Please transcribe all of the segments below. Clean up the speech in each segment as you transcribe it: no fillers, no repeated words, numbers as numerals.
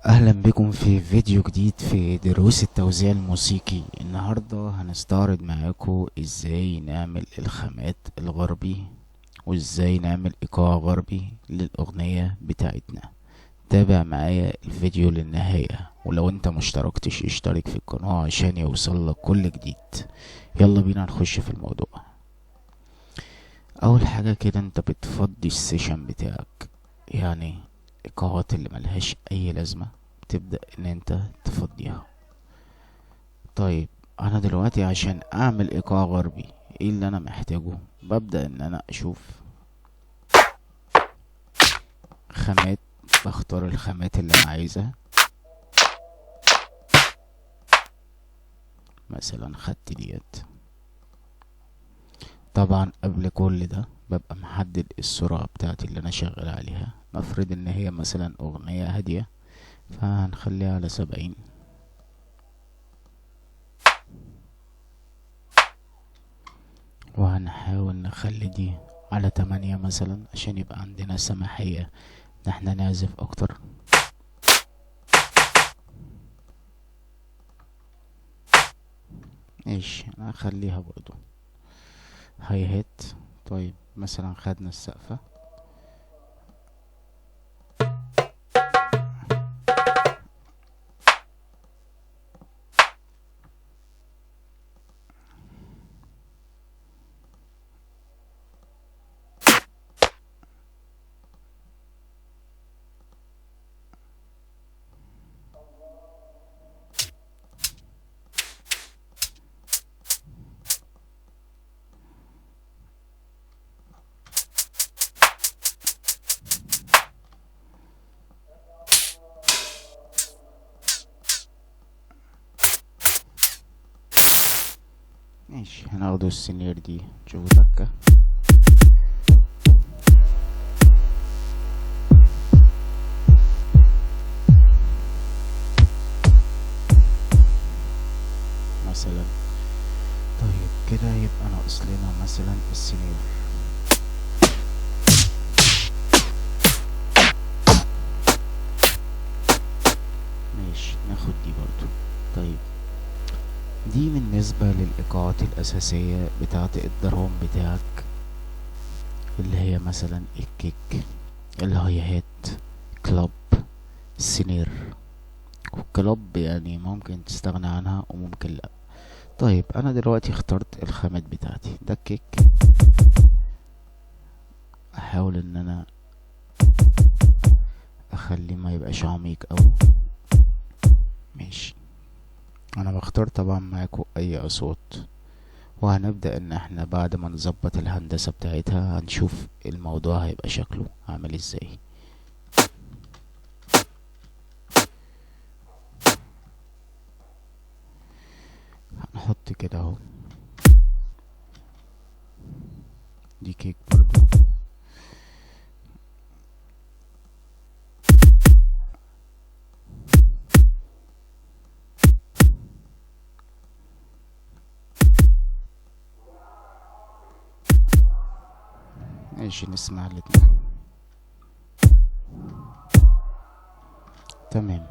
اهلا بكم في فيديو جديد في دروس التوزيع الموسيقي. النهاردة هنستعرض معاكم ازاي نعمل الخامات الغربي وازاي نعمل ايقاع غربي للاغنية بتاعتنا. تابع معايا الفيديو للنهاية، ولو انت مشتركتش اشترك في القناة عشان يوصلك كل جديد. يلا بينا نخش في الموضوع. اول حاجة كده انت بتفضي السيشن بتاعك، يعني ايقاعات اللي ملهاش اي لازمة بتبدأ ان انت تفضيها. طيب انا دلوقتي عشان اعمل ايقاع غربي ايه اللي انا محتاجه؟ ببدأ ان انا اشوف خامات، بختار الخامات اللي انا عايزها. مثلا خدت ديت. طبعا قبل كل ده ببقى محدد السرعة بتاعتي اللي انا شغال عليها. نفرض ان هي مثلا اغنية هادية فهنخليها على 70، وهنحاول نخلي دي على 8 مثلا عشان يبقى عندنا سماحية ان احنا نعزف اكتر. ماشي، انا هخليها برضو هاي هات. طيب مثلا خدنا السقفة. ماشي، هناخده السنير دي نشوف دكة. مثلا طيب كده يبقى ناقص لنا مثلا السنير. ماشي، ناخد دي برضو. طيب دي بالنسبة للإيقاعات الأساسية بتاعة الدرام بتاعك، اللي هي مثلا الكيك، الهاي هات، كلاب، السنير. والكلاب يعني ممكن تستغنى عنها وممكن لا. طيب انا دلوقتي اخترت الخامات بتاعتي. ده الكيك، احاول ان انا اخليه ما يبقاش عميق اوي. ماشي، انا بختار طبعا معاكم اي اصوات، وهنبدأ ان احنا بعد ما نظبط الهندسة بتاعتها هنشوف الموضوع هيبقى شكله عامل ازاي. هنحط كده اهو. دي كيك برضو. ماشي، نسمع الاتنين. تمام،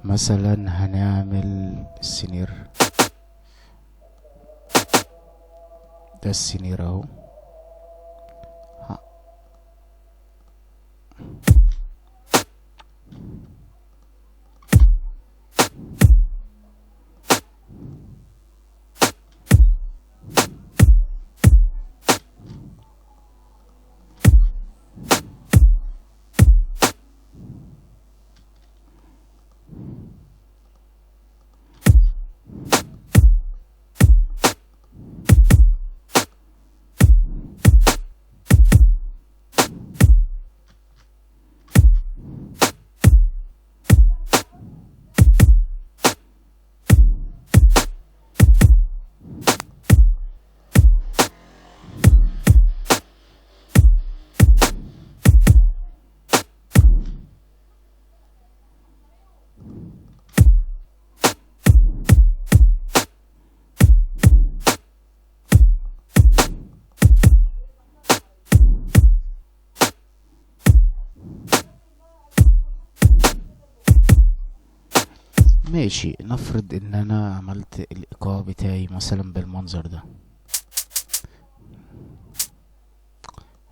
مثلا هنعمل السنير. ده السنير اهو. ه- ماشي، نفرض ان انا عملت الايقاع بتاعي مثلا بالمنظر ده.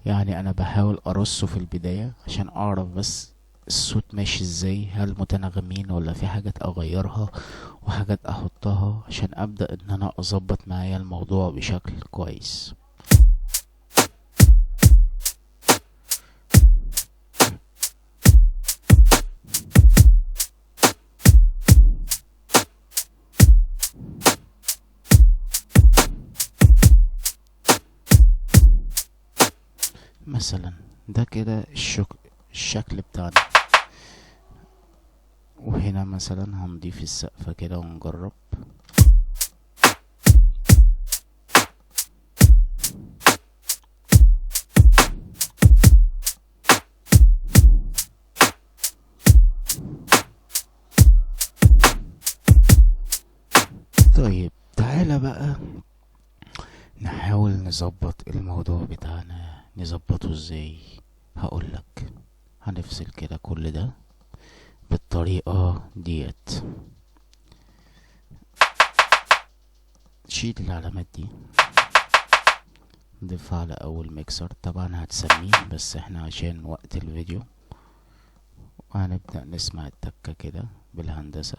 يعني انا بحاول ارصه في البداية عشان اعرف بس الصوت ماشي ازاي، هل متناغمين ولا في حاجات اغيرها وحاجات احطها عشان ابدأ ان انا اظبط معايا الموضوع بشكل كويس. مثلا ده كده الشكل بتاعنا. وهنا مثلا هنضيف السقفة كده ونجرب. طيب تعالى بقى نحاول نظبط الموضوع بتاعنا. نظبطه ازاي؟ هقولك. هنفصل كده كل ده بالطريقة ديت. شيل العلامات دي، نضيفها على اول ميكسر. طبعا هتسميه بس احنا عشان وقت الفيديو. وهنبدأ نسمع التكة كده بالهندسة.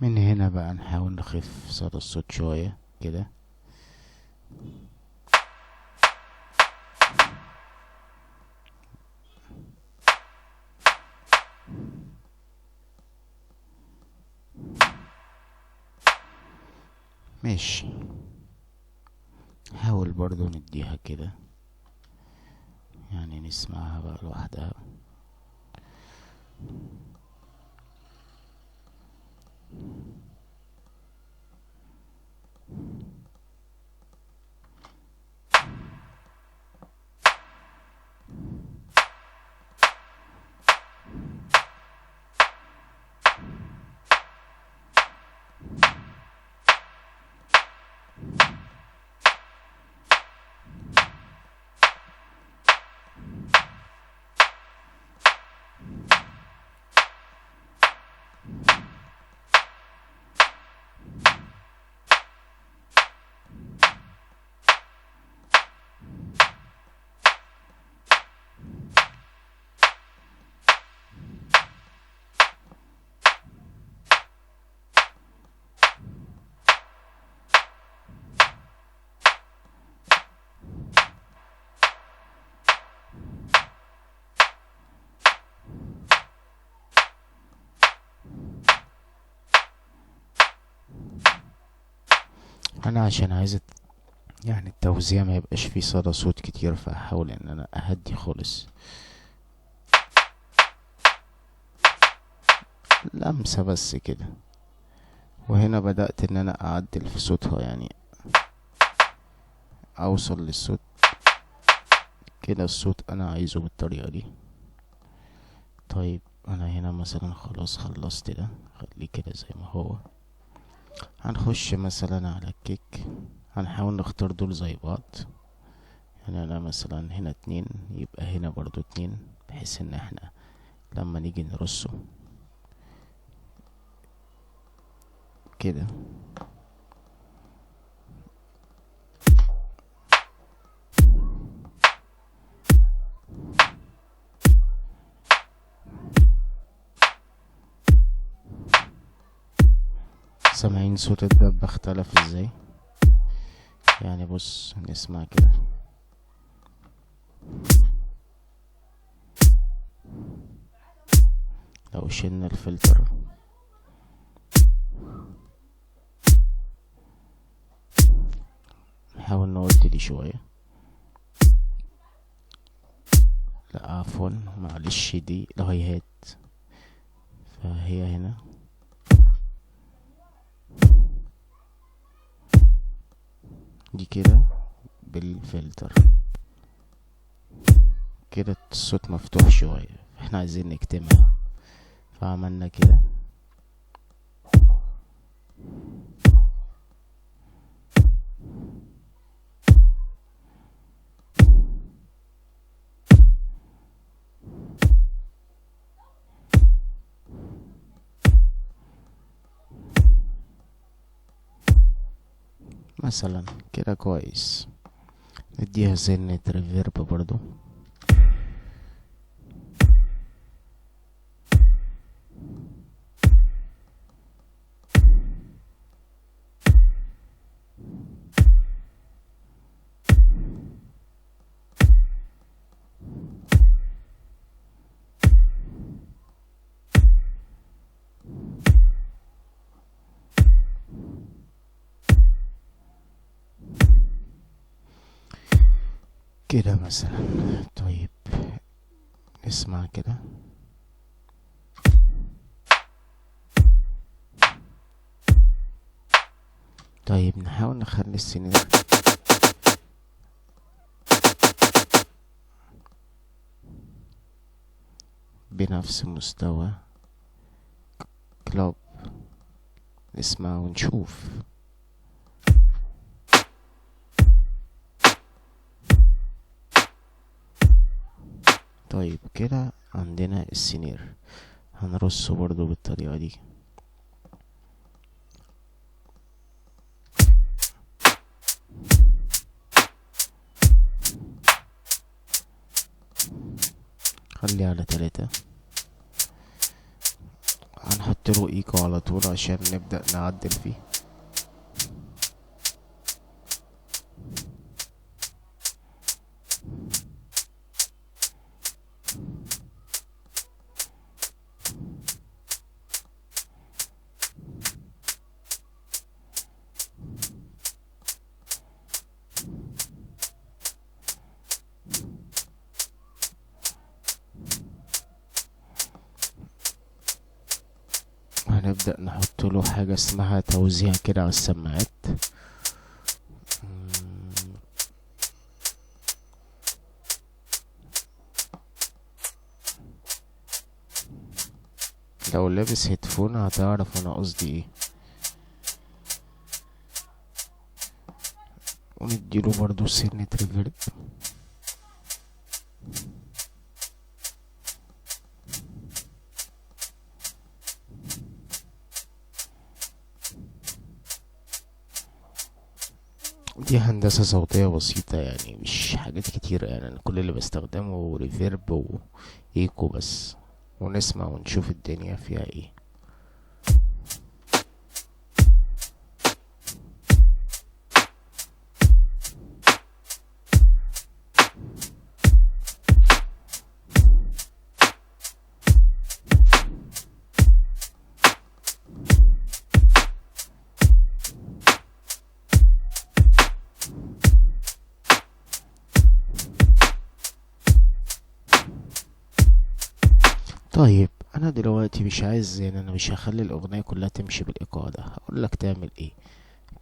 من هنا بقى نحاول نخف صدى الصوت شوية كده. ماشي، حاول برضو نديها كده، يعني نسمعها بقى لوحدها. انا عشان عايز يعني التوزيع ما يبقاش فيه صدى صوت كتير، فهحاول ان انا اهدي خالص. لمسة بس كده. وهنا بدأت ان انا اعدل في صوتها، يعني اوصل للصوت كده، الصوت انا عايزه بالطريقة دي. طيب انا هنا مثلا خلاص خلصت ده، خليه كده زي ما هو. هنخش مثلا على الكيك، هنحاول نختار دول زي بعض. يعني انا مثلا هنا 2، يبقى هنا برضو 2، بحيث ان احنا لما نيجي نرصه كده. سامعين صوت الدب اختلف ازاي؟ يعني بص نسمع كده. لو شلنا الفلتر نحاول نودي دي شوية. لا عفوا، معلش دي الهاي هات، فهي هنا دي كده بالفلتر كده الصوت مفتوح شوية، احنا عايزين نكتمها، فعملنا كده. مثلا كده كويس. نديها سنة ريفيرب برضو. كده مثلا. طيب نسمع كده. طيب نحاول نخلي السنين بنفس مستوى كلوب، نسمع ونشوف. طيب كده عندنا السنير، هنرصه برضو بالطريقة دي. خلي على 3. هنحط له ايكو على طول عشان نبدأ نعدل فيه. هنبدأ نحط له حاجة اسمها توزيع كده على السماعات. لو لابس هيدفون هتعرف انا قصدي ايه. ونديله برضو سنة ريفيرب. دي هندسة صوتية بسيطة يعني، مش حاجات كتير يعني. أنا كل اللي بستخدمه ريفيرب وإيكو بس، ونسمع ونشوف الدنيا فيها ايه. طيب انا دلوقتي مش عايز يعني، انا مش هخلي الاغنية كلها تمشي بالايقاع ده. هقول لك تعمل ايه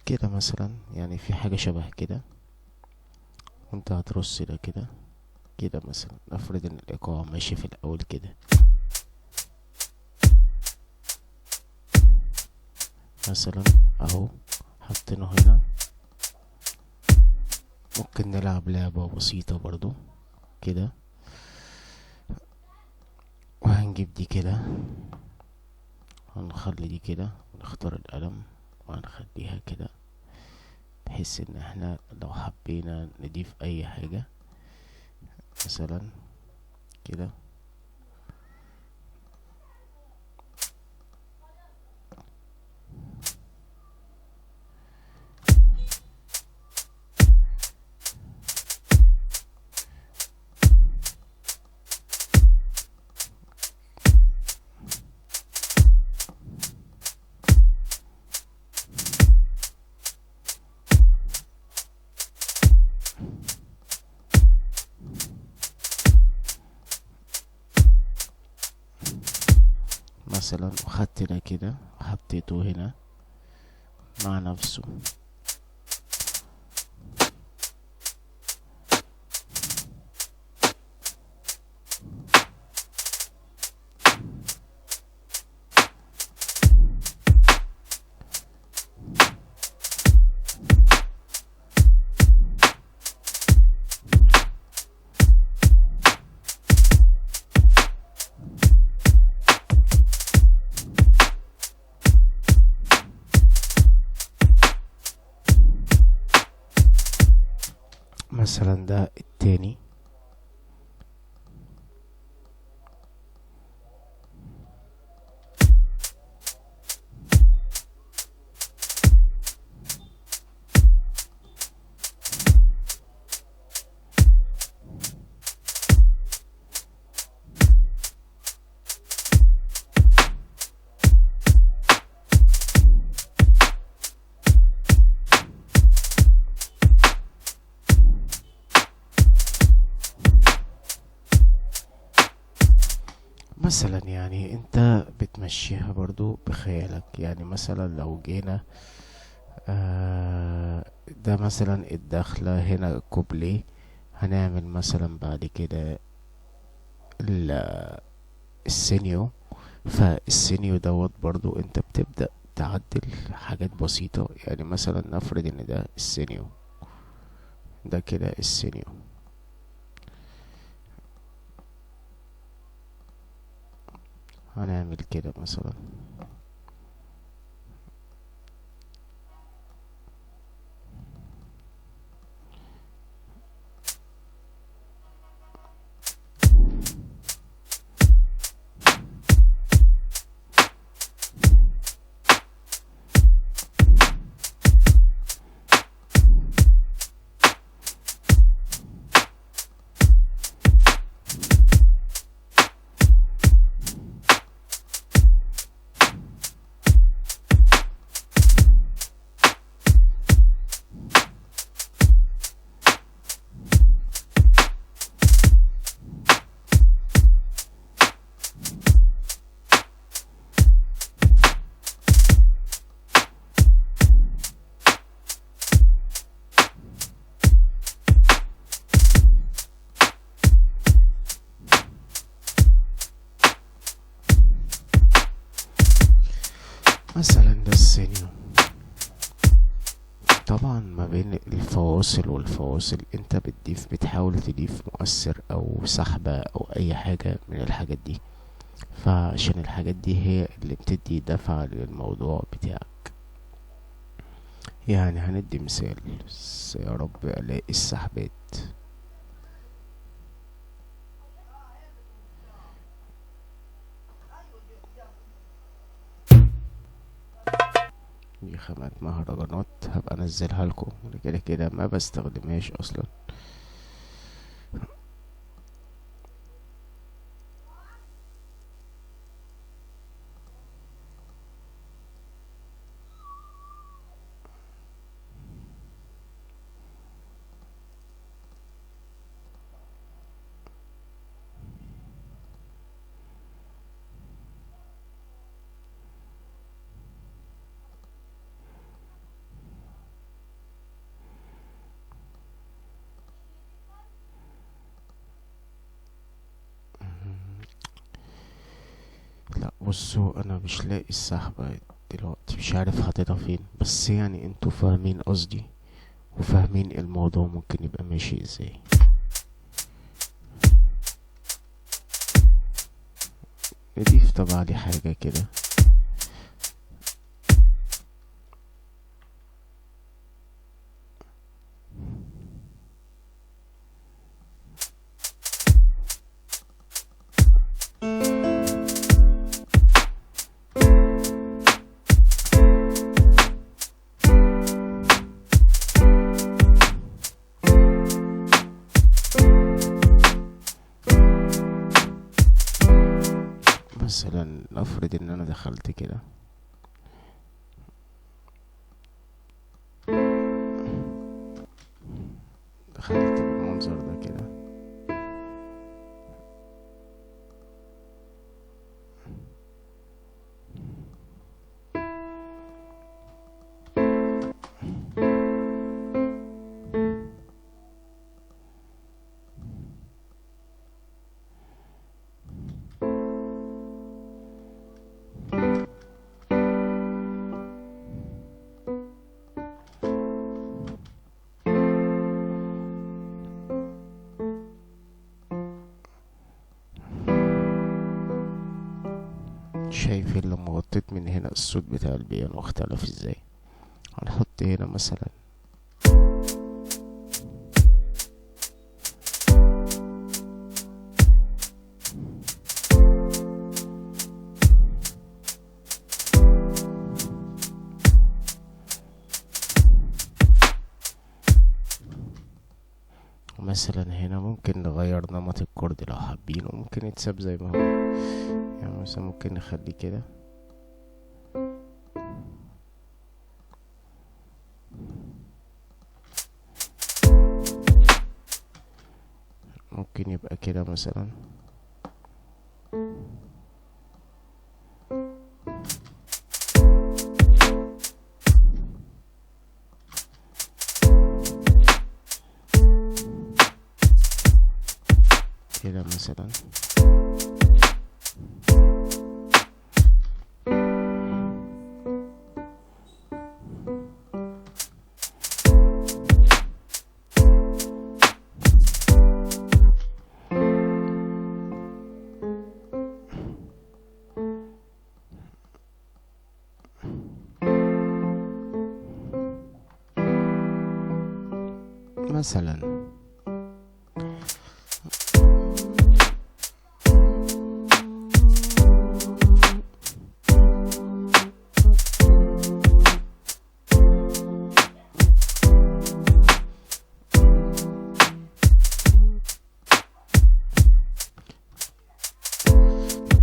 كده مثلا، يعني في حاجة شبه كده، وانت هترص ده كده. كده مثلا نفرض ان الايقاع ماشي في الاول كده مثلا اهو، حطينه هنا. ممكن نلعب لعبة بسيطة برضو كده، وهنجيب دي كده، هنخلي دي كده، ونختار القلم وهنخليها كده، بحيث ان احنا لو حبينا نضيف اي حاجة مثلا كده. مثلا وخدت ده كده وحطيته هنا مع نفسه. مثلا ده التاني. مثلا يعني انت بتمشيها برضو بخيالك. يعني مثلا لو جينا ده مثلا الدخلة هنا كوبليه، هنعمل مثلا بعد كده السينيو. فالسينيو دوت برضو انت بتبدأ تعدل حاجات بسيطة. يعني مثلا نفرض ان ده السينيو، ده كده السينيو. هنعمل كده مثلا. مثلا ده السينيو. طبعا ما بين الفواصل والفواصل انت بتحاول تضيف مؤثر او سحبة او اي حاجة من الحاجات دي. فعشان الحاجات دي هي اللي بتدي دفعة للموضوع بتاعك. يعني هندي مثال، بس يا رب الاقي السحبات. دي خامات مهرجانات، هبقى انزلها لكم. كده كده ما بستخدمهاش اصلا. لا بصوا، انا مش لاقي السحبة دلوقتي، مش عارف حاططها فين. بس يعني انتوا فاهمين قصدي وفاهمين الموضوع ممكن يبقى ماشي ازاي. نضيف طبعا دي حاجة كده. مثلا نفرض ان انا دخلت كده، دخلت بالمنظر ده كده. شايفين لما غطيت من هنا الصوت بتاع البيانو اختلف ازاي؟ هنحط هنا مثلا هنا ممكن نغير نمط الكورد لو حابين، وممكن يتساب زي ما هو. يعني مثلا ممكن نخليه كده، ممكن يبقى كده مثلا. كده مثلا.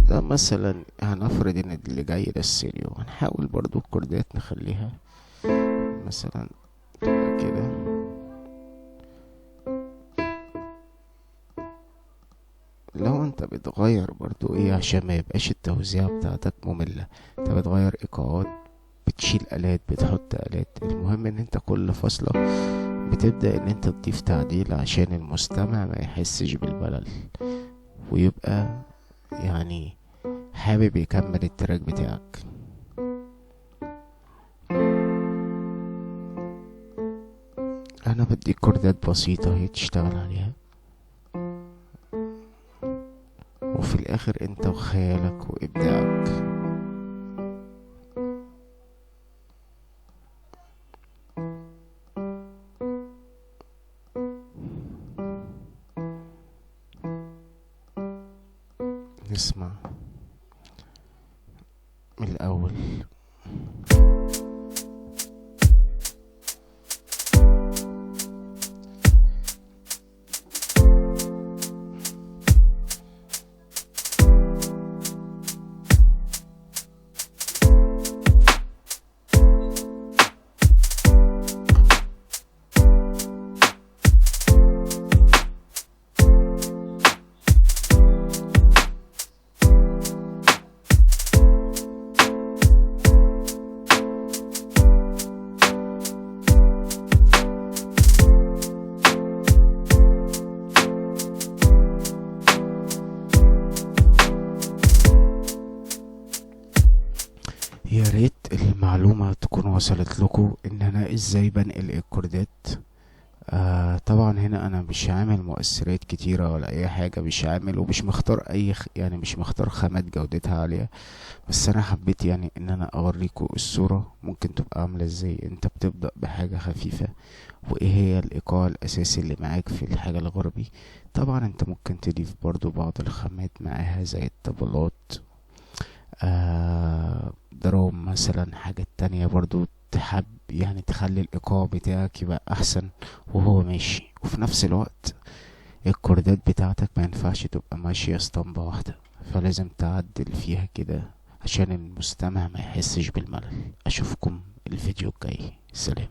ده مثلا هنفرض ان اللي جاي ده السيريو، هنحاول برضو الكوردات نخليها مثلا تبقى كده. لو انت بتغير برضو ايه عشان ما يبقاش التوزيع بتاعتك مملة، انت بتغير ايقاعات، بتشيل آلات، بتحط آلات، المهم ان انت كل فصلة بتبدأ ان انت تضيف تعديل عشان المستمع ما يحسش بالملل، ويبقى يعني حابب يكمل التراك بتاعك. انا بديك كوردات بسيطة هي تشتغل عليها، وفي الاخر انت وخيالك وابداعك. نسمع من الاول. يا ريت المعلومة تكون وصلت لكم ان انا ازاي بنقل الكوردات. طبعا هنا انا مش عامل مؤثرات كتيرة ولا اي حاجة، مش عامل ومش مختار يعني مش مختار خامات جودتها عالية، بس انا حبيت يعني ان انا اوريكم الصورة ممكن تبقى عاملة ازاي. انت بتبدأ بحاجة خفيفة، وايه هي الايقاع الاساسي اللي معاك في الحاجة الغربي. طبعا انت ممكن تضيف برضو بعض الخامات معاها زي الطبلات، دروم مثلا، حاجة تانية برضو تحب يعني تخلي الايقاع بتاعك يبقى احسن وهو ماشي. وفي نفس الوقت الكوردات بتاعتك ما ينفعش تبقى ماشية اسطمبة واحدة، فلازم تعدل فيها كده عشان المستمع ما يحسش بالملل. اشوفكم الفيديو الجاي، سلام.